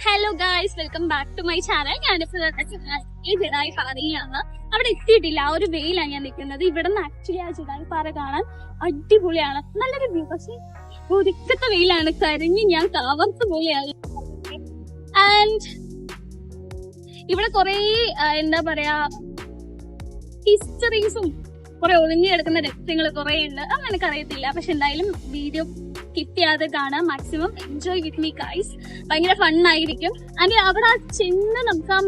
Hello guys, welcome back to my channel. ഞാനിപ്പോൾ ജഡായി പാറയിലാണ്. അവിടെ എത്തിയിട്ടില്ല, ആ ഒരു വെയിലാണ് ഞാൻ നിൽക്കുന്നത്. ഇവിടെ നിന്ന് ആക്ച്വലി ആ ജഡായി പാറ കാണാൻ അടിപൊളിയാണ്, നല്ലൊരു വ്യൂ. പക്ഷെ ഒതുക്കത്തെ വെയിലാണ്, കരിഞ്ഞ് ഞാൻ കാവർത്ത് പോലെയാണ്. ആൻഡ് ഇവിടെ കുറെ എന്താ പറയാ ഹിസ്റ്ററീസും കുറെ ഒളിഞ്ഞു കിടക്കുന്ന രഹസ്യങ്ങൾ കുറെ ഉണ്ട്. അത് എനിക്കറിയത്തില്ല. പക്ഷെ എന്തായാലും വീഡിയോ സ്കിപ്പ് ചെയ്യാതെ കാണാം. Maximum enjoy with me guys. ഭയങ്കര ഫണ്ണായിരിക്കും. ആൻഡ് അവിടെ ആ ചെന്ന് നമുക്ക് ആ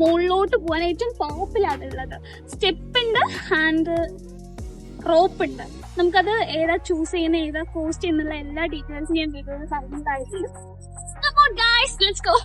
മുകളിലോട്ട് പോകാൻ ഏറ്റവും ടോപ്പിലാണ് ഉള്ളത്. സ്റ്റെപ്പ് ഉണ്ട് ആൻഡ് റോപ്പ് ഉണ്ട്. നമുക്കത് ഏതാ ചൂസ് ചെയ്യുന്ന, ഏതാ കോസ്റ്റ് ചെയ്യുന്നുള്ള എല്ലാ ഡീറ്റെയിൽസും ഞാൻ വീഡിയോയിൽ പറയുന്നതായിരിക്കും. Come on guys, let's go.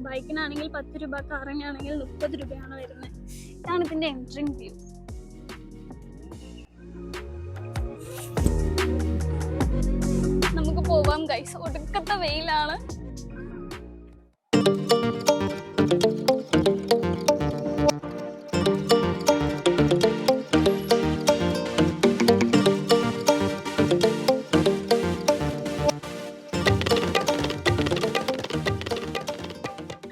ബൈക്കിനാണെങ്കിൽ 10 രൂപ, കാറിനാണെങ്കിൽ 30 രൂപയാണ് വരുന്നത്. ഇതാണ് ഇതിന്റെ എൻട്രിങ് വ്യൂ. നമുക്ക് പോവാം ഗൈസ്. ഒടുക്കത്തെ വെയിലാണ്.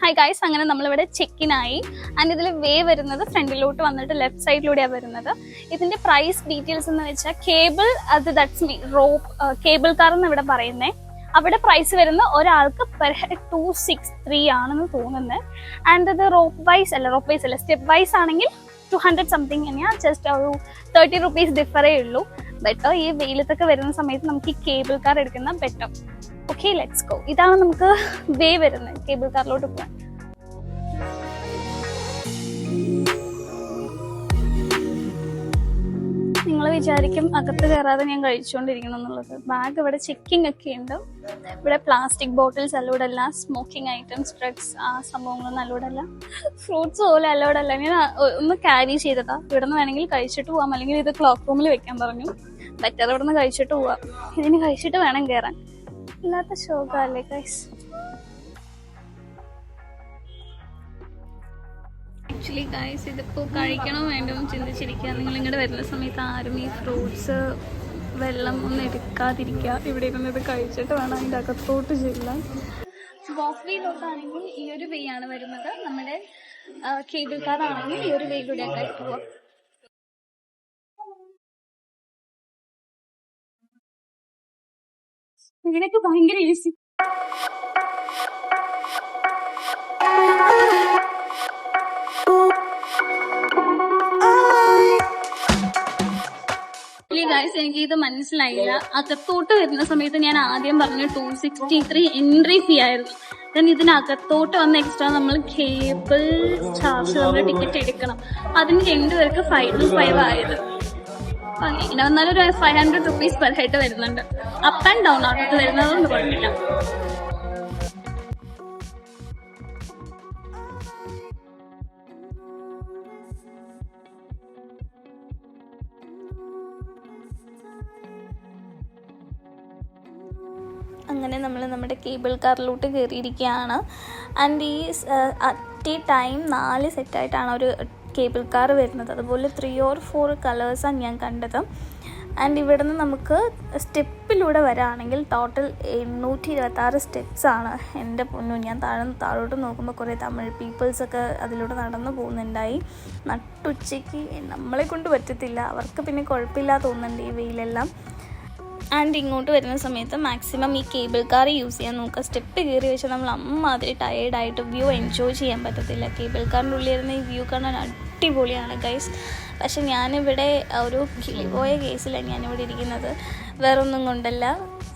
ഹായ് ഗൈസ്, അങ്ങനെ നമ്മളിവിടെ ചെക്കിനായി. ആൻഡ് ഇതിൽ വേ വരുന്നത് ഫ്രണ്ടിലോട്ട് വന്നിട്ട് ലെഫ്റ്റ് സൈഡിലൂടെയാണ് വരുന്നത്. ഇതിന്റെ പ്രൈസ് ഡീറ്റെയിൽസ് എന്ന് വെച്ചാൽ cable, that's me rope, cable car എന്ന് ഇവിടെ പറയുന്നത്. അവിടെ പ്രൈസ് വരുന്ന ഒരാൾക്ക് പെർ ഹെഡ് 263 ആണെന്ന് തോന്നുന്നത്. ആൻഡ് ഇത് റോപ്പ് വൈസ് അല്ല, സ്റ്റെപ്പ് വൈസ് ആണെങ്കിൽ 200 സംതിങ് തന്നെയാണ്. ജസ്റ്റ് ഒരു 30 റുപ്പീസ് ഡിഫറേ ഉള്ളൂ. ബെറ്റർ ഈ വെയിലത്തൊക്കെ വരുന്ന സമയത്ത് നമുക്ക് ഈ കേബിൾ കാർ എടുക്കുന്ന ബെറ്റർ. Okay, let's go. ഇതാണ് നമുക്ക് വേ വരുന്നത് കേബിൾ കാറിലോട്ട് പോകാൻ. നിങ്ങൾ വിചാരിക്കും അകത്ത് കയറാതെ ഞാൻ കഴിച്ചുകൊണ്ടിരിക്കണം എന്നുള്ളത്. ബാഗ് ഇവിടെ ചെക്കിംഗ് ഒക്കെ ഉണ്ട്. ഇവിടെ പ്ലാസ്റ്റിക് ബോട്ടിൽസ് അലോഡ് അല്ല, സ്മോക്കിംഗ് ഐറ്റംസ്, ഡ്രഗ്സ്, ആ സംഭവങ്ങളൊന്നും അലോഡ് അല്ല, ഫ്രൂട്ട്സ് പോലും അലോഡ് അല്ല. ഞാൻ ഒന്ന് ക്യാരി ചെയ്തതാ. ഇവിടെ നിന്ന് വേണമെങ്കിൽ കഴിച്ചിട്ട് പോവാം, അല്ലെങ്കിൽ ഇത് ക്ലോക്ക് റൂമിൽ വെക്കാൻ പറഞ്ഞു. ബെറ്റർ ഇവിടെ നിന്ന് കഴിച്ചിട്ട് പോവാം. ഇതിന് കഴിച്ചിട്ട് വേണം കയറാൻ. ഇല്ലാത്ത ശോകല്ലേ ഗൈസ്. ആക്ച്വലി ഗൈസ്, ഇതിപ്പോൾ കഴിക്കണോ വേണ്ടോ എന്ന് ചിന്തിച്ചിരിക്കുക. നിങ്ങൾ ഇങ്ങോട്ട് വരുന്ന സമയത്ത് ആരും ഈ ഫ്രൂട്ട്സ്, വെള്ളം ഒന്നും എടുക്കാതിരിക്കുക. ഇവിടെ ഇരുന്ന് ഇത് കഴിച്ചിട്ട് വേണം അതിൻ്റെ അകത്തോട്ട് ചെല്ലാൻ. വാക്ക് വേയിലോട്ടാണെങ്കിൽ ഈ ഒരു വേ ആണ് വരുന്നത്. നമ്മുടെ കേബിൾ കാർ ആണെങ്കിൽ ഈ ഒരു വേയിലൂടെയൊക്കെ പോവാം. ഇതിനൊക്കെ ഭയങ്കര ഈസി. ഗൈസ്, എനിക്ക് ഇത് മനസ്സിലായില്ല. അകത്തോട്ട് വരുന്ന സമയത്ത് ഞാൻ ആദ്യം പറഞ്ഞു 263 എൻട്രി ഫീ ആയിരുന്നു. ദെൻ ഇതിനകത്തോട്ട് വന്ന എക്സ്ട്രാ നമ്മൾ കേബിൾ ചാർജ്, നമ്മൾ ടിക്കറ്റ് എടുക്കണം. അതിന് 2 പേർക്ക് 5 ആയത്. ഇങ്ങനെ വന്നാലും ഒരു 500 റുപ്പീസ് പെർ ഹെഡ് വരുന്നുണ്ട്. അപ്പ് ആൻഡ് ഡൗൺ ആണ് വരുന്നതുകൊണ്ട് കുഴപ്പമില്ല. അങ്ങനെ നമ്മൾ നമ്മുടെ കേബിൾ കാറിലോട്ട് കയറിയിരിക്കുകയാണ്. ആൻഡ് ഈ അറ്റ് എ ടൈം 4 സെറ്റായിട്ടാണ് ഒരു കേബിൾ കാർ വരുന്നത്. അതുപോലെ 3 or 4 കളേഴ്സാണ് ഞാൻ കണ്ടത്. ആൻഡ് ഇവിടെ നിന്ന് നമുക്ക് സ്റ്റെപ്പിലൂടെ വരാണെങ്കിൽ ടോട്ടൽ 826 സ്റ്റെപ്സാണ്. എൻ്റെ പൊന്നു, ഞാൻ താഴോട്ട് നോക്കുമ്പോൾ കുറേ തമിഴ് പീപ്പിൾസൊക്കെ അതിലൂടെ നടന്നു പോകുന്നുണ്ടായി. നട്ടുച്ചയ്ക്ക് നമ്മളെ കൊണ്ട് പറ്റത്തില്ല, അവർക്ക് പിന്നെ കുഴപ്പമില്ല തോന്നുന്നുണ്ട് ഈ വെയിലെല്ലാം. ആൻഡ് ഇങ്ങോട്ട് വരുന്ന സമയത്ത് മാക്സിമം ഈ കേബിൾ കാർ യൂസ് ചെയ്യാൻ നോക്കുക. സ്റ്റെപ്പ് കയറി വെച്ചാൽ നമ്മൾ അമ്മാതിരി ടയേർഡായിട്ട് വ്യൂ എൻജോയ് ചെയ്യാൻ പറ്റത്തില്ല. കേബിൾ കാറിൻ്റെ ഉള്ളിലിരുന്ന് ഈ വ്യൂ കാണാൻ അടിപൊളിയാണ് ഗൈസ്. പക്ഷെ ഞാനിവിടെ ഒരു കിളിപോയ കേസിലാണ് ഞാനിവിടെ ഇരിക്കുന്നത്. വേറൊന്നും കൊണ്ടല്ല,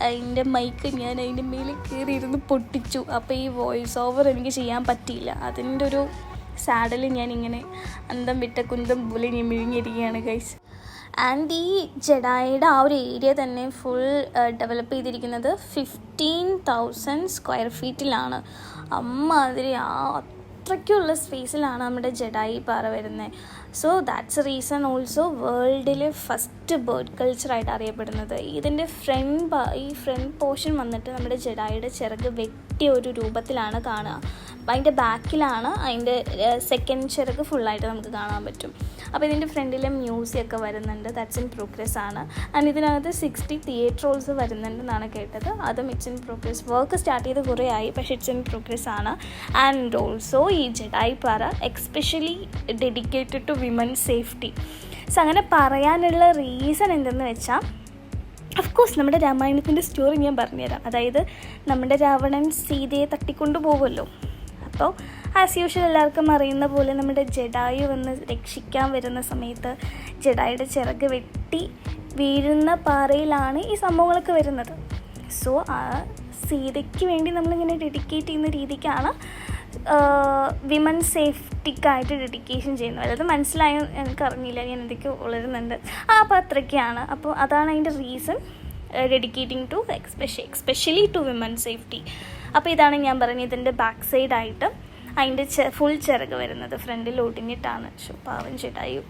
അതിൻ്റെ മൈക്ക് ഞാൻ അതിൻ്റെ മേലെ കയറിയിരുന്ന് പൊട്ടിച്ചു. അപ്പോൾ ഈ വോയിസ് ഓവർ എനിക്ക് ചെയ്യാൻ പറ്റിയില്ല. അതിൻ്റെ ഒരു സാഡിൽ ഞാനിങ്ങനെ അന്തം വിട്ട കുന്തം പോലെ ഞാൻ വിഴുങ്ങിയിരിക്കുകയാണ് ഗൈസ്. ആൻഡ് ഈ ജഡായിയുടെ ആ ഒരു ഏരിയ തന്നെ ഫുൾ ഡെവലപ്പ് ചെയ്തിരിക്കുന്നത് 15,000 സ്ക്വയർ ഫീറ്റിലാണ്. അമ്മാതിരി അത്രയ്ക്കുള്ള സ്പേസിലാണ് നമ്മുടെ ജഡായി പാറ വരുന്നത്. So that's a reason also വേൾഡിലെ ഫസ്റ്റ് ബേർഡ് കൾച്ചറായിട്ട് അറിയപ്പെടുന്നത്. ഇതിൻ്റെ ഈ ഫ്രണ്ട് പോർഷൻ വന്നിട്ട് നമ്മുടെ ജഡായിയുടെ ചിറക് വെട്ടിയ ഒരു രൂപത്തിലാണ് കാണുക. അതിൻ്റെ ബാക്കിലാണ് അതിൻ്റെ സെക്കൻഡ് ചിറക് ഫുള്ളായിട്ട് നമുക്ക് കാണാൻ പറ്റും. അപ്പോൾ ഇതിൻ്റെ ഫ്രണ്ടിലെ മ്യൂസിയമൊക്കെ വരുന്നുണ്ട്. ദാറ്റ്സ് ഇൻ പ്രോഗ്രസ് ആണ്. ആൻഡ് ഇതിനകത്ത് 60 തിയേറ്റർ റോൾസ് വരുന്നുണ്ടെന്നാണ് കേട്ടത്. അതും it's in progress. Work start ചെയ്ത് കുറേ ആയി, പക്ഷേ ഇറ്റ്സ് ഇൻ പ്രോഗ്രസ് ആണ്. ആൻഡ് ഓൾസോ ഈ Jatayu Para especially dedicated to women safety. So അങ്ങനെ പറയാനുള്ള റീസൺ എന്തെന്ന് വെച്ചാൽ, അഫ്കോഴ്സ് നമ്മുടെ രാമായണത്തിൻ്റെ സ്റ്റോറി ഞാൻ പറഞ്ഞുതരാം. അതായത് നമ്മുടെ രാവണൻ സീതയെ തട്ടിക്കൊണ്ടു പോകുമല്ലോ. അപ്പോൾ ആസ് യൂഷ്വൽ എല്ലാവർക്കും അറിയുന്ന പോലെ നമ്മുടെ ജഡായു വന്ന് രക്ഷിക്കാൻ വരുന്ന സമയത്ത് ജഡായുടെ ചിറക് വെട്ടി വീഴുന്ന പാറയിലാണ് ഈ സംഭവങ്ങളൊക്കെ വരുന്നത്. സോ ആ സീതയ്ക്ക് വേണ്ടി നമ്മളിങ്ങനെ ഡെഡിക്കേറ്റ് ചെയ്യുന്ന രീതിക്കാണ് വിമൻ സേഫ്റ്റിക്കായിട്ട് ഡെഡിക്കേഷൻ ചെയ്യുന്നത്. അതായത് മനസ്സിലായോ എനിക്കറിഞ്ഞില്ല, ഞാൻ എന്തൊക്കെയോ ഉളരുന്നുണ്ട്. അപ്പോൾ അത്രയ്ക്കാണ്. അപ്പോൾ അതാണ് അതിൻ്റെ reason, dedicating to especially to women safety. അപ്പോൾ ഇതാണ് ഞാൻ പറഞ്ഞത്. ഇതിൻ്റെ ബാക്ക് സൈഡായിട്ട് അതിൻ്റെ ഫുൾ ചിറക് വരുന്നത് ഫ്രണ്ടിൽ ഒടിഞ്ഞിട്ടാണ്. പാവം ജഡായു.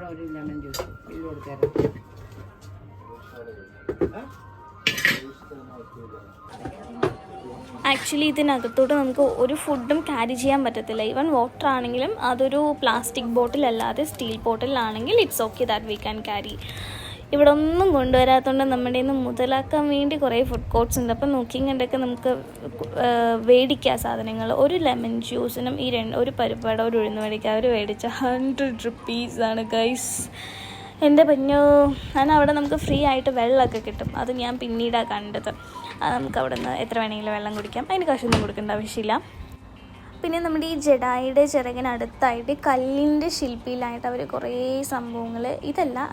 ഒരു ലെമൺ ജ്യൂസ് ഇത് കൊടുത്തേരാം. ആക്ച്വലി ഇതിനകത്തോട്ട് നമുക്ക് ഒരു ഫുഡും ക്യാരി ചെയ്യാൻ പറ്റത്തില്ല. ഈവൻ വാട്ടർ ആണെങ്കിലും അതൊരു പ്ലാസ്റ്റിക് ബോട്ടിലല്ലാതെ സ്റ്റീൽ ബോട്ടിലാണെങ്കിൽ it's okay, that we can carry. ഇവിടെ ഒന്നും കൊണ്ടുവരാത്തതുകൊണ്ട് നമ്മുടെ നിന്ന് മുതലാക്കാൻ വേണ്ടി കുറേ ഫുഡ് കോർട്ട്സ് ഉണ്ട്. അപ്പം നോക്കിയും കണ്ടൊക്കെ നമുക്ക് മേടിക്കുക സാധനങ്ങൾ. ഒരു ലെമൺ ജ്യൂസിനും ഒരു പരിപ്പട, ഒരു ഉഴുന്നുവടയ്ക്ക അവർ മേടിച്ച 100 rupees ഗൈസ്. എൻ്റെ പൊന്നോ, അവിടെ നമുക്ക് ഫ്രീ ആയിട്ട് വെള്ളമൊക്കെ കിട്ടും. അത് ഞാൻ പിന്നീടാണ് കണ്ടത്. നമുക്ക് അവിടെ നിന്ന് എത്ര വേണമെങ്കിലും വെള്ളം കുടിക്കാം, അതിന് കാശൊന്നും കൊടുക്കേണ്ട ആവശ്യമില്ല. പിന്നെ നമ്മുടെ ഈ ജഡായിയുടെ ചിറകിനടുത്തായിട്ട് കല്ലിൻ്റെ ശില്പിയിലായിട്ട് അവർ കുറേ സംഭവങ്ങൾ,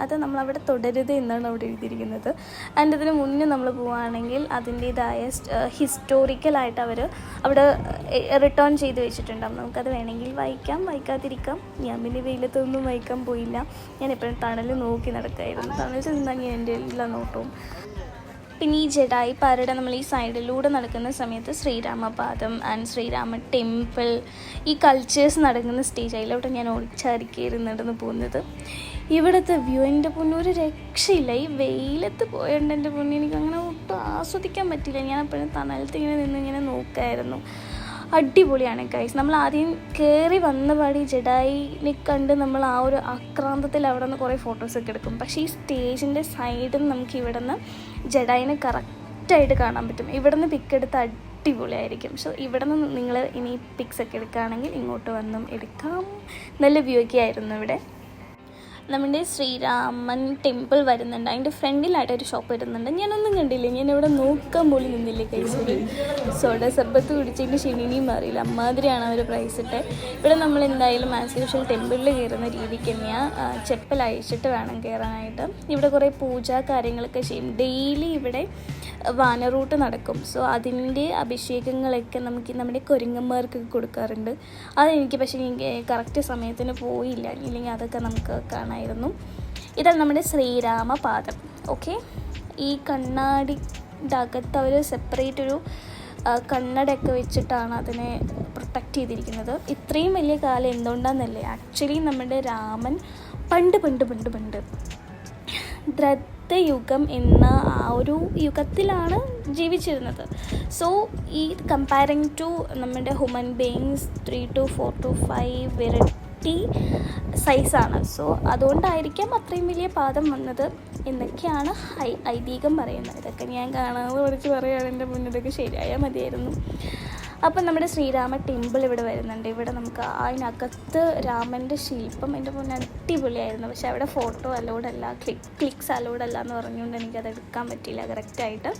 അത് നമ്മളവിടെ തുടരുത് എന്നാണ് അവിടെ എഴുതിയിരിക്കുന്നത്. ആൻഡ് ഇതിന് മുന്നേ നമ്മൾ പോവുകയാണെങ്കിൽ അതിൻ്റേതായ ഹിസ്റ്റോറിക്കലായിട്ട് അവർ അവിടെ റിട്ടേൺ ചെയ്ത് വെച്ചിട്ടുണ്ടാകും. നമുക്കത് വേണമെങ്കിൽ വായിക്കാം, വായിക്കാതിരിക്കാം. ഞാൻ പിന്നെ വെയിലത്തൊന്നും വായിക്കാൻ പോയില്ല. ഞാൻ എപ്പോഴും തണൽ നോക്കി നടക്കായിരുന്നു. തണൽ നിന്നാൽ ഞാൻ എൻ്റെ എല്ലാ നോട്ടവും. പിന്നെ ഈ ജഡായി പാറയുടെ നമ്മൾ ഈ സൈഡിലൂടെ നടക്കുന്ന സമയത്ത് ശ്രീരാമപാദം ആൻഡ് ശ്രീരാമ ടെമ്പിൾ, ഈ കൾച്ചേഴ്സ് നടക്കുന്ന സ്റ്റേജ്, അതിലോട്ട് ഞാൻ ഓടിച്ചാരിക്കായിരുന്നു നടന്ന് പോകുന്നത്. ഇവിടുത്തെ വ്യൂ എൻ്റെ പൊന്നു ഒരു രക്ഷയില്ല. ഈ വെയിലത്ത് പോയതുകൊണ്ട് എൻ്റെ പൊന്നു എനിക്കങ്ങനെ ഒട്ടും ആസ്വദിക്കാൻ പറ്റില്ല. ഞാൻ അപ്പോഴും തണലത്ത് ഇങ്ങനെ നോക്കായിരുന്നു. അടിപൊളിയാണ് ഗൈസ്. നമ്മൾ ആദ്യം കയറി വന്ന പാടി ജഡായിനെ കണ്ട് നമ്മൾ ആ ഒരു ആക്രാന്തത്തിൽ അവിടെ നിന്ന് കുറേ ഫോട്ടോസൊക്കെ എടുക്കും. പക്ഷേ ഈ സ്റ്റേജിൻ്റെ സൈഡിൽ നമുക്ക് ഇവിടെ നിന്ന് ജഡായിനെ കറക്റ്റായിട്ട് കാണാൻ പറ്റും. ഇവിടെ നിന്ന് പിക്ക് എടുത്ത് അടിപൊളിയായിരിക്കും. സോ ഇവിടെ നിന്ന് നിങ്ങൾ ഇനി പിക്സൊക്കെ എടുക്കുകയാണെങ്കിൽ ഇങ്ങോട്ട് വന്നും എടുക്കാം. നല്ല വ്യൂ ഒക്കെ ആയിരുന്നു ഇവിടെ. നമ്മുടെ ശ്രീരാമൻ ടെമ്പിൾ വരുന്നുണ്ട്. അതിൻ്റെ ഫ്രണ്ടിലായിട്ടൊരു ഷോപ്പ് വരുന്നുണ്ട്. ഞാനൊന്നും കണ്ടില്ല, ഞാൻ ഇവിടെ നോക്കാൻ പോലും നിന്നില്ല. കഴിച്ചൊരു സോഡ സർബത്ത് കുടിച്ചതിൻ്റെ ക്ഷീണിനിയും മാറിയില്ല. അമ്മാതിരിയാണ് അവർ പ്രൈസ് ഇട്ട്. ഇവിടെ നമ്മൾ എന്തായാലും ആസ് യൂഷ്വൽ ടെമ്പിളിൽ കയറുന്ന രീതിക്ക് തന്നെയാണ് ചെപ്പൽ അഴിച്ചിട്ട് വേണം കയറാനായിട്ട്. ഇവിടെ കുറേ പൂജ കാര്യങ്ങളൊക്കെ ചെയ്യും. ഡെയിലി ഇവിടെ വാനറൂട്ട് നടക്കും. സോ അതിൻ്റെ അഭിഷേകങ്ങളൊക്കെ നമുക്ക് നമ്മുടെ കുരങ്ങന്മാർക്കൊക്കെ കൊടുക്കാറുണ്ട്. അതെനിക്ക് പക്ഷേ കറക്റ്റ് സമയത്തിന് പോയില്ല, ഇല്ലെങ്കിൽ അതൊക്കെ നമുക്ക് കാണാമായിരുന്നു. ഇതാണ് നമ്മുടെ ശ്രീരാമപാദം. ഓക്കെ, ഈ കണ്ണാടിൻ്റെ അകത്ത് അവർ സെപ്പറേറ്റ് ഒരു കണ്ണടയൊക്കെ വെച്ചിട്ടാണ് അതിനെ പ്രൊട്ടക്റ്റ് ചെയ്തിരിക്കുന്നത്. ഇത്രയും വലിയ കാലം എന്തുകൊണ്ടാണെന്നല്ലേ, ആക്ച്വലി നമ്മുടെ രാമൻ പണ്ട് യുഗം എന്ന ആ ഒരു യുഗത്തിലാണ് ജീവിച്ചിരുന്നത്. സോ ഈ കമ്പയറിങ് ടു നമ്മുടെ ഹ്യൂമൻ ബീയിങ്സ് 3 to 4 to 5 ഇരട്ടി സൈസാണ്. സോ അതുകൊണ്ടായിരിക്കാം അത്രയും വലിയ പാദം വന്നത് എന്നൊക്കെയാണ് ഐതിഹ്യം പറയുന്നത്. ഇതൊക്കെ ഞാൻ കാണാതെ പഠിച്ച് പറയുകയാണ്. എൻ്റെ മുന്നിലൊക്കെ ശരിയായാൽ മതിയായിരുന്നു. അപ്പം നമ്മുടെ ശ്രീരാമ ടെമ്പിൾ ഇവിടെ വരുന്നുണ്ട്. ഇവിടെ നമുക്ക് അതിനകത്ത് രാമൻ്റെ ശില്പം എൻ്റെ മുന്നേ അടിപൊളിയായിരുന്നു. പക്ഷേ അവിടെ ഫോട്ടോ അലോഡല്ല, ക്ലിക്സ് അലോഡല്ല എന്ന് പറഞ്ഞുകൊണ്ട് എനിക്കത് എടുക്കാൻ പറ്റിയില്ല കറക്റ്റായിട്ട്.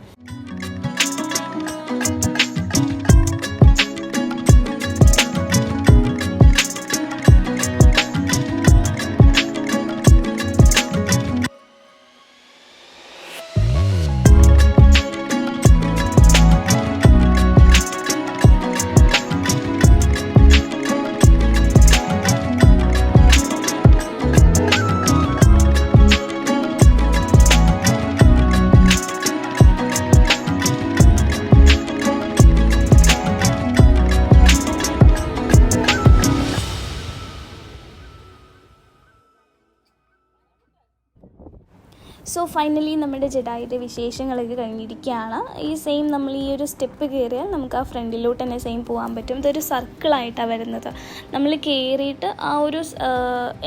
സോ ഫൈനലി നമ്മുടെ ജഡായിയുടെ വിശേഷങ്ങളൊക്കെ കഴിഞ്ഞിരിക്കുകയാണ്. ഈ സെയിം നമ്മൾ ഈ ഒരു സ്റ്റെപ്പ് കയറിയാൽ നമുക്ക് ആ ഫ്രണ്ടിലോട്ട് തന്നെ സെയിം പോകാൻ പറ്റും. ഇതൊരു സർക്കിളായിട്ടാണ് വരുന്നത്. നമ്മൾ കയറിയിട്ട് ആ ഒരു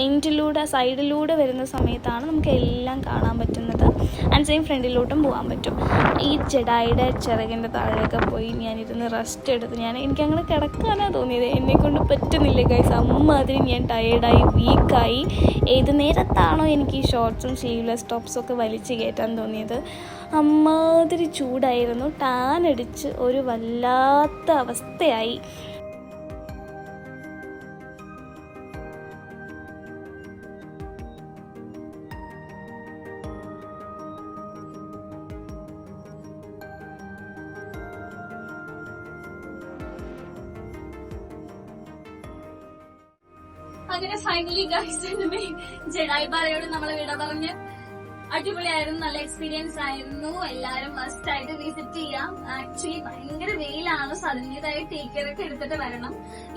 എൻഡിലൂടെ സൈഡിലൂടെ വരുന്ന സമയത്താണ് നമുക്ക് എല്ലാം കാണാൻ പറ്റുന്നത്. ആൻഡ് സെയിം ഫ്രണ്ടിലോട്ടും പോകാൻ പറ്റും. ഈ ജഡായിയുടെ ചിറകിൻ്റെ താഴെയൊക്കെ പോയി ഞാനിരുന്ന് റെസ്റ്റ് എടുത്ത് എനിക്കങ്ങനെ കിടക്കാനാണ് തോന്നിയത്. എന്നെക്കൊണ്ട് പറ്റുന്നില്ല ഗൈസ്. അമ്മാതിരി ഞാൻ ടയേർഡായി വീക്കായി. ഏത് നേരത്താണോ എനിക്ക് ഈ ഷോർട്ട്സും സ്ലീവ്ലെസ് ടോപ്സും ഒക്കെ വലിച്ച് കയറ്റാൻ തോന്നിയത്. അമ്മാതിരി ചൂടായിരുന്നു. ടാൻ അടിച്ച് ഒരു വല്ലാത്ത അവസ്ഥയായി. അങ്ങനെ ഫൈനലി ഗൈസ് ജഡായി പാറയോട് നമ്മൾ വിട പറഞ്ഞ് അടിപൊളിയായിരുന്നു. നല്ല എക്സ്പീരിയൻസ് ആയിരുന്നു. എല്ലാരും മസ്റ്റ് ആയിട്ട് വിസിറ്റ് ചെയ്യാം. ആക്ച്വലി ഭയങ്കര വെയിലാണ്. സോ അതിന്റേതായ ടേക്ക് കെയർ ഒക്കെ എടുത്തിട്ട് വരണം.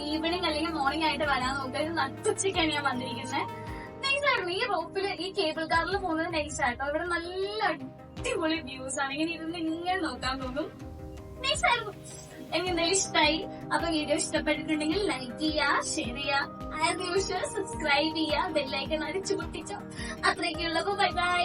ഈവനിങ് അല്ലെങ്കിൽ മോർണിംഗ് ആയിട്ട് വരാൻ നോക്കുക. നട്ടുച്ചയ്ക്കാണ് ഞാൻ വന്നിരിക്കുന്നത്. നൈസായിരുന്നു. ഈ റോപ്പിൽ ഈ കേബിൾ കാറിൽ പോകുന്നത് നൈസായിട്ടോ. ഇവിടെ നല്ല അടിപൊളി വ്യൂസ് ആണ്. ഇങ്ങനെ നോക്കാൻ തോന്നും. നൈസായിരുന്നു. എനിക്ക് എന്തായാലും ഇഷ്ടമായി. അപ്പൊ വീഡിയോ ഇഷ്ടപ്പെട്ടിട്ടുണ്ടെങ്കിൽ ലൈക്ക് ചെയ്യുക, ഷെയർ ചെയ്യുക, ആസ് യൂഷ്വൽ സബ്സ്ക്രൈബ് ചെയ്യുക, ബെല്ലൈക്കൺ അടിച്ചു പൊട്ടിച്ചോ. അത്രയൊക്കെയുള്ളപ്പോ ബൈ ബൈ.